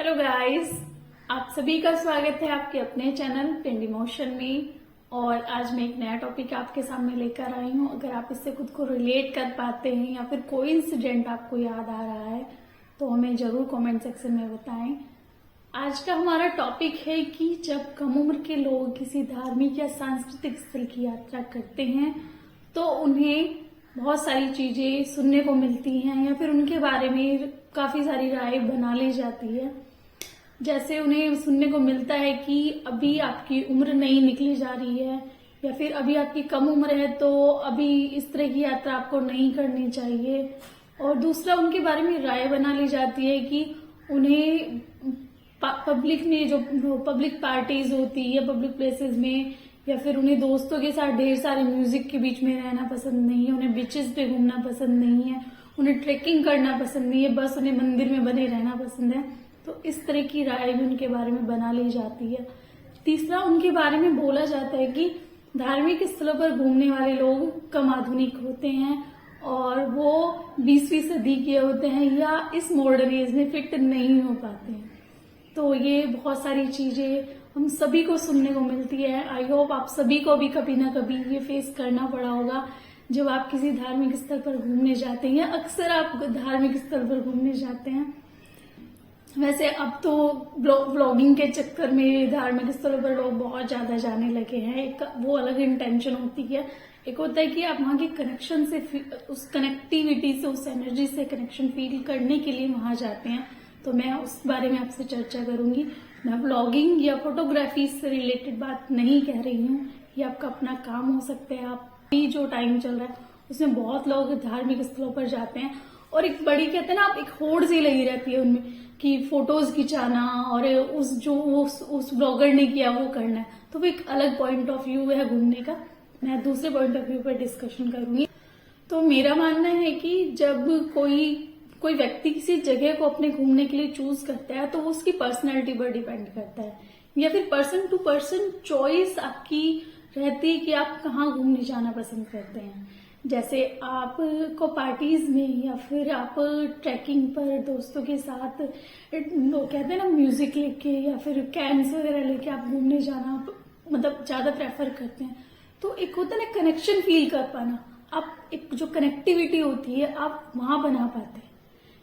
Hello guys, आप सभी का स्वागत है आपके अपने चैनल पिंड इमोशन में। और आज मैं एक नया टॉपिक आपके सामने लेकर आई हूँ। अगर आप इससे खुद को रिलेट कर पाते हैं या फिर कोई इंसिडेंट आपको याद आ रहा है तो हमें जरूर कमेंट सेक्शन में बताएं। आज का हमारा टॉपिक है कि जब कम उम्र के लोग किसी धार्मिक या सांस्कृतिक स्थल की यात्रा करते हैं तो उन्हें बहुत सारी चीजें सुनने को मिलती हैं या फिर उनके बारे में काफी सारी राय बना ली जाती है। जैसे उन्हें सुनने को मिलता है कि अभी आपकी उम्र नहीं निकली जा रही है या फिर अभी आपकी कम उम्र है तो अभी इस तरह की यात्रा आपको नहीं करनी चाहिए। और दूसरा, उनके बारे में राय बना ली जाती है कि उन्हें पब्लिक में जो पब्लिक पार्टीज होती है, पब्लिक प्लेसेस में, या फिर उन्हें दोस्तों के साथ ढेर सारे म्यूजिक के बीच में रहना पसंद नहीं है, उन्हें बीचेस पे घूमना पसंद नहीं है, उन्हें ट्रेकिंग करना पसंद नहीं है, बस उन्हें मंदिर में बने रहना पसंद है। तो इस तरह की राय भी उनके बारे में बना ली जाती है। तीसरा, उनके बारे में बोला जाता है कि धार्मिक स्थलों पर घूमने वाले लोग कम आधुनिक होते हैं और वो 20वीं सदी के होते हैं या इस मॉडर्न एज में फिट नहीं हो पाते हैं। तो ये बहुत सारी चीजें हम सभी को सुनने को मिलती है। आई होप आप सभी को भी कभी ना कभी ये फेस करना पड़ा होगा जब आप किसी धार्मिक स्थल पर घूमने जाते हैं या अक्सर आप धार्मिक स्थल पर घूमने जाते हैं। वैसे अब तो ब्लॉगिंग के चक्कर में धार्मिक स्थलों पर लोग बहुत ज्यादा जाने लगे हैं। एक वो अलग इंटेंशन होती है। एक होता है कि आप वहां के कनेक्शन से, उस कनेक्टिविटी से, उस एनर्जी से कनेक्शन फील करने के लिए वहां जाते हैं। तो मैं उस बारे में आपसे चर्चा करूंगी। मैं ब्लॉगिंग या फोटोग्राफी से रिलेटेड बात नहीं कह रही हूँ। ये आपका अपना काम हो सकता है। आप भी जो टाइम चल रहा है उसमें बहुत लोग धार्मिक स्थलों पर जाते हैं और एक बड़ी, कहते हैं ना, आप एक होड़ सी लगी रहती है उनमें कि फोटोज खिंचाना और उस ब्लॉगर ने किया वो करना है। तो वो एक अलग पॉइंट ऑफ व्यू है घूमने का। मैं दूसरे पॉइंट ऑफ व्यू पर डिस्कशन करूंगी। तो मेरा मानना है कि जब कोई व्यक्ति किसी जगह को अपने घूमने के लिए चूज करता है तो वो उसकी पर्सनैलिटी पर डिपेंड करता है या फिर पर्सन टू पर्सन चॉइस आपकी रहती है कि आप कहाँ घूमने जाना पसंद करते हैं। जैसे आप को पार्टीज में या फिर आप ट्रैकिंग पर दोस्तों के साथ, लोग कहते हैं ना, म्यूजिक लेके या फिर कैंस वगैरह लेके आप घूमने जाना मतलब ज्यादा प्रेफर करते हैं। तो एक होता है ना कनेक्शन फील कर पाना, आप एक जो कनेक्टिविटी होती है आप वहां बना पाते हैं।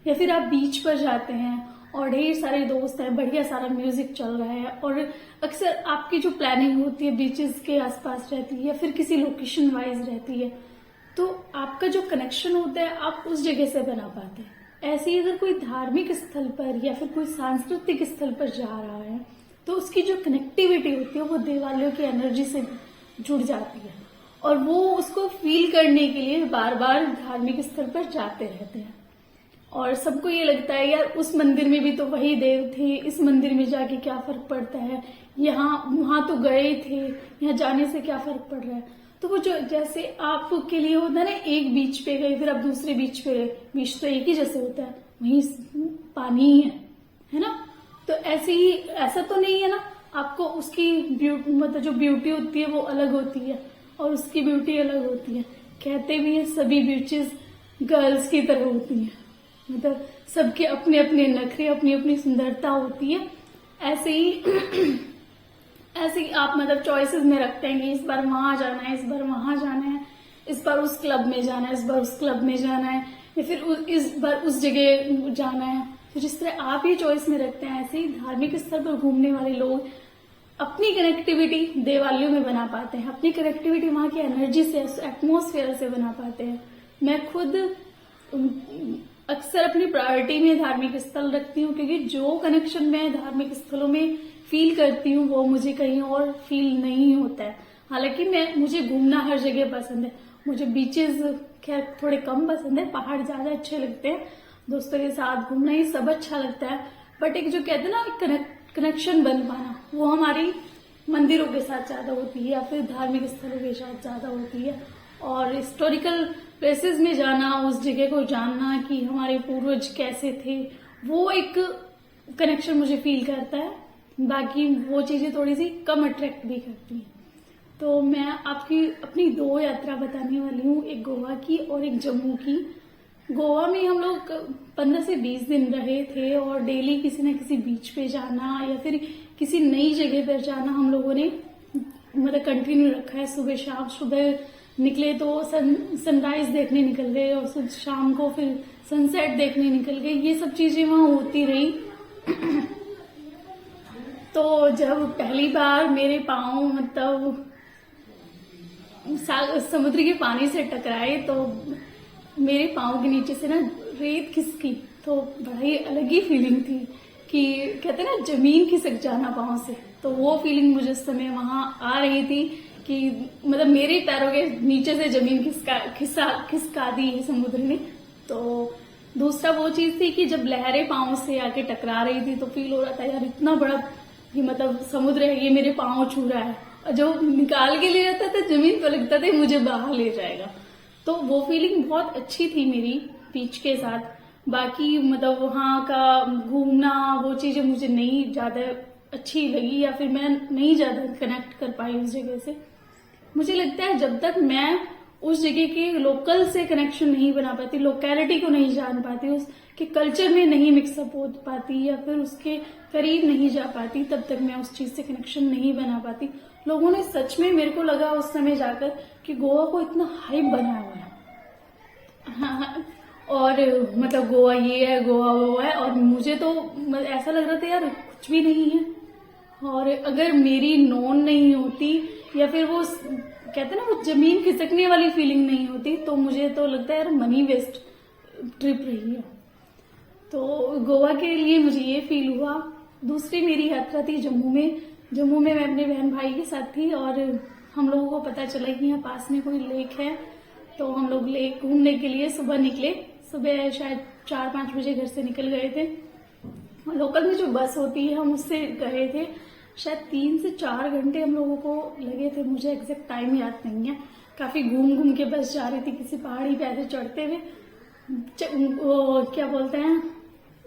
या फिर आप बीच पर जाते हैं और ढेर सारे दोस्त हैं, बढ़िया सारा म्यूजिक चल रहा है और अक्सर आपकी जो प्लानिंग होती है बीचेस के आसपास रहती है या फिर किसी लोकेशन वाइज रहती है। तो आपका जो कनेक्शन होता है आप उस जगह से बना पाते हैं। ऐसे ही अगर कोई धार्मिक स्थल पर या फिर कोई सांस्कृतिक स्थल पर जा रहा है तो उसकी जो कनेक्टिविटी होती है वो देवालयों की एनर्जी से जुड़ जाती है और वो उसको फील करने के लिए बार बार धार्मिक स्थल पर जाते रहते हैं। और सबको ये लगता है यार उस मंदिर में भी तो वही देव थे, इस मंदिर में जाके क्या फर्क पड़ता है, वहां तो गए थे, यहाँ जाने से क्या फर्क पड़ रहा है। तो वो जो जैसे आपके लिए होता है ना, एक बीच पे गए फिर आप दूसरे बीच पे गए, बीच तो एक ही जैसे होता है, वहीं पानी ही है ना। तो ऐसे ही, ऐसा तो नहीं है ना, आपको उसकी मतलब जो ब्यूटी होती है वो अलग होती है और उसकी ब्यूटी अलग होती है। कहते भी है सभी बीचेस गर्ल्स की तरह होती हैं, मतलब सबके अपने अपने नखरे, अपनी अपनी सुंदरता होती है। ऐसे ही आप मतलब चॉइसेस में रखते हैं कि इस बार वहां जाना है, इस बार वहां जाना है, इस बार उस क्लब में जाना है, इस बार उस क्लब में जाना है, या फिर इस बार उस जगह जाना है। तो जिस तरह आप ये चॉइस में रखते हैं ऐसे ही धार्मिक स्थल पर घूमने वाले लोग अपनी कनेक्टिविटी देवालयों में बना पाते हैं, अपनी कनेक्टिविटी वहां की एनर्जी से, एटमोस्फेयर से बना पाते हैं। मैं खुद अक्सर अपनी प्रायोरिटी में धार्मिक स्थल रखती हूँ क्योंकि जो कनेक्शन मैं धार्मिक स्थलों में फील करती हूँ वो मुझे कहीं और फील नहीं होता है। हालांकि मुझे घूमना हर जगह पसंद है। मुझे बीचेस खैर थोड़े कम पसंद है, पहाड़ ज्यादा अच्छे लगते हैं, दोस्तों के साथ घूमना ये सब अच्छा लगता है। बट एक जो कहते हैं ना कनेक्शन बन पाना, वो हमारी मंदिरों के साथ ज्यादा होती है या फिर धार्मिक स्थलों के साथ ज्यादा होती है। और हिस्टोरिकल प्लेसेस में जाना, उस जगह को जानना कि हमारे पूर्वज कैसे थे, वो एक कनेक्शन मुझे फील करता है। बाकी वो चीजें थोड़ी सी कम अट्रैक्ट भी करती हैं। तो मैं आपकी अपनी 2 यात्रा बताने वाली हूँ, एक गोवा की और एक जम्मू की। गोवा में हम लोग 15 से 20 दिन रहे थे और डेली किसी न किसी बीच पे जाना या फिर किसी नई जगह पर जाना हम लोगों ने मतलब कंटिन्यू रखा है। सुबह शाम, सुबह निकले तो सनराइज देखने निकल गए और फिर शाम को फिर सनसेट देखने निकल गए। ये सब चीजें वहां होती रही। तो जब पहली बार मेरे पाँव मतलब समुद्र के पानी से टकराए तो मेरे पाँव के नीचे से ना रेत खिसकी, तो बड़ा ही अलग ही फीलिंग थी कि कहते ना जमीन खिसक जाना पाँव से। तो वो फीलिंग मुझे उस समय वहां आ रही थी कि मतलब मेरे पैरों के नीचे से जमीन खिसका दी है समुद्र ने। तो दूसरा वो चीज थी कि जब लहरें पाँव से आके टकरा रही थी तो फील हो रहा था यार इतना बड़ा ये मतलब समुद्र है, ये मेरे पाँव छू रहा है। और जो निकाल के ले जाता था जमीन तो लगता था मुझे बाहर ले जाएगा। तो वो फीलिंग बहुत अच्छी थी मेरी बीच के साथ। बाकी मतलब वहां का घूमना वो चीजें मुझे नहीं ज्यादा अच्छी लगी या फिर मैं नहीं ज्यादा कनेक्ट कर पाई उस जगह से। मुझे लगता है जब तक मैं उस जगह के लोकल से कनेक्शन नहीं बना पाती, लोकेलिटी को नहीं जान पाती, उसके कल्चर में नहीं मिक्सअप हो पाती या फिर उसके करीब नहीं जा पाती, तब तक मैं उस चीज से कनेक्शन नहीं बना पाती। लोगों ने सच में मेरे को लगा उस समय जाकर कि गोवा को इतना हाइप बनाया हुआ है। हाँ, और मतलब गोवा ये है, गोवा वो है, और मुझे तो ऐसा लग रहा था यार कुछ भी नहीं है। और अगर मेरी नॉन नहीं होती या फिर वो कहते ना वो जमीन खिसकने वाली फीलिंग नहीं होती तो मुझे तो लगता है यार मनी वेस्ट ट्रिप रही है। तो गोवा के लिए मुझे ये फील हुआ। दूसरी मेरी यात्रा थी जम्मू में। जम्मू में मैं अपने बहन भाई के साथ थी और हम लोगों को पता चला कि यहाँ पास में कोई लेक है, तो हम लोग लेक घूमने के लिए सुबह निकले। सुबह शायद 4-5 बजे घर से निकल गए थे। लोकल में जो बस होती है हम उससे गए थे। शायद 3 से 4 घंटे हम लोगों को लगे थे, मुझे एग्जैक्ट टाइम याद नहीं है। काफी घूम घूम के बस जा रही थी, किसी पहाड़ी पे ऐसे चढ़ते हुए। क्या बोलते हैं,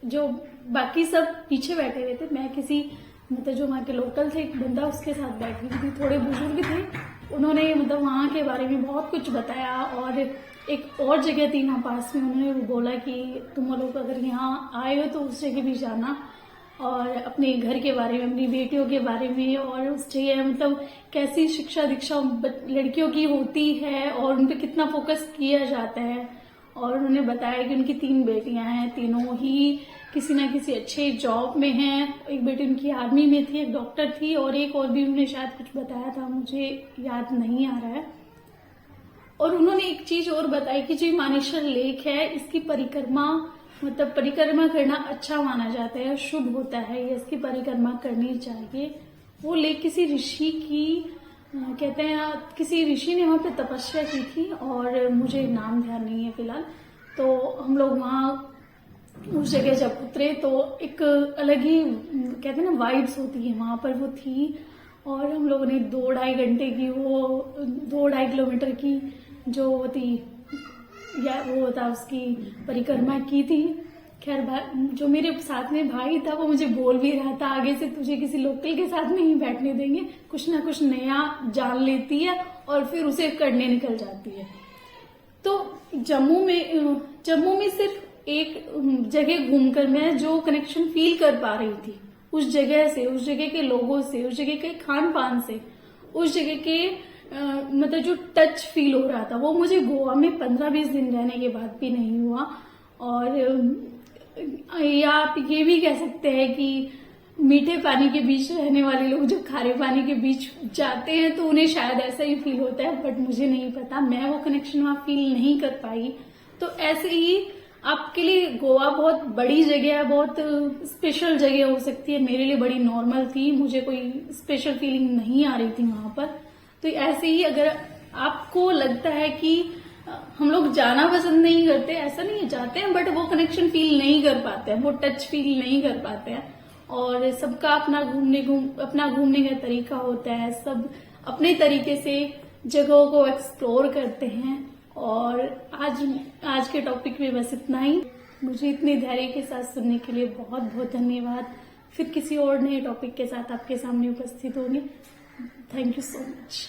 जो बाकी सब पीछे बैठे हुए थे, मैं किसी मतलब जो वहाँ के लोकल थे एक बंदा उसके साथ बैठी थी। थोड़े बुजुर्ग थे, उन्होंने मतलब वहाँ के बारे में बहुत कुछ बताया। और एक और जगह थी यहाँ पास में, उन्होंने बोला कि तुम लोग अगर यहाँ आए हो तो उस जगह भी जाना और अपने घर के बारे में, अपनी बेटियों के बारे में, और उस जगह मतलब कैसी शिक्षा दीक्षा लड़कियों की होती है और उन पर कितना फोकस किया जाता है। और उन्होंने बताया कि उनकी 3 बेटियां हैं, तीनों ही किसी ना किसी अच्छे जॉब में हैं। एक बेटी उनकी आर्मी में थी, एक डॉक्टर थी, और एक और भी उन्होंने शायद कुछ बताया था, मुझे याद नहीं आ रहा है। और उन्होंने एक चीज और बताई कि जो मानेसर लेक है इसकी परिक्रमा मतलब परिक्रमा करना अच्छा माना जाता है, शुभ होता है, या इसकी परिक्रमा करनी चाहिए। वो लेक किसी ऋषि की कहते हैं, किसी ऋषि ने वहां पे तपस्या की थी और मुझे नाम ध्यान नहीं है फिलहाल। तो हम लोग वहां उस जगह जब उतरे तो एक अलग ही कहते हैं ना वाइब्स होती है वहां पर, वो थी। और हम लोगों ने 2-2.5 घंटे की वो 2-2.5 किलोमीटर की जो थी या वो था उसकी परिक्रमा की थी। खैर जो मेरे साथ में भाई था वो मुझे बोल भी रहा था आगे से तुझे किसी लोकल के साथ नहीं बैठने देंगे, कुछ ना कुछ नया जान लेती है और फिर उसे करने निकल जाती है। तो जम्मू में सिर्फ एक जगह घूमकर मैं जो कनेक्शन फील कर पा रही थी उस जगह से, उस जगह के लोगों से, उस जगह के खान पान से, उस जगह के मतलब जो टच फील हो रहा था वो मुझे गोवा में 15-20 दिन रहने के बाद भी नहीं हुआ। और या आप ये भी कह सकते हैं कि मीठे पानी के बीच रहने वाले लोग जब खारे पानी के बीच जाते हैं तो उन्हें शायद ऐसा ही फील होता है, बट मुझे नहीं पता, मैं वो कनेक्शन वहां फील नहीं कर पाई। तो ऐसे ही आपके लिए गोवा बहुत बड़ी जगह है, बहुत स्पेशल जगह हो सकती है, मेरे लिए बड़ी नॉर्मल थी, मुझे कोई स्पेशल फीलिंग नहीं आ रही थी वहां पर। तो ऐसे ही अगर आपको लगता है कि हम लोग जाना पसंद नहीं करते, ऐसा नहीं है, जाते हैं बट वो कनेक्शन फील नहीं कर पाते हैं, वो टच फील नहीं कर पाते हैं। और सबका अपना घूमने का तरीका होता है, सब अपने तरीके से जगहों को एक्सप्लोर करते हैं। और आज के टॉपिक में बस इतना ही। मुझे इतने धैर्य के साथ सुनने के लिए बहुत बहुत धन्यवाद। फिर किसी और नए टॉपिक के साथ आपके सामने उपस्थित होंगे। Thank you so much.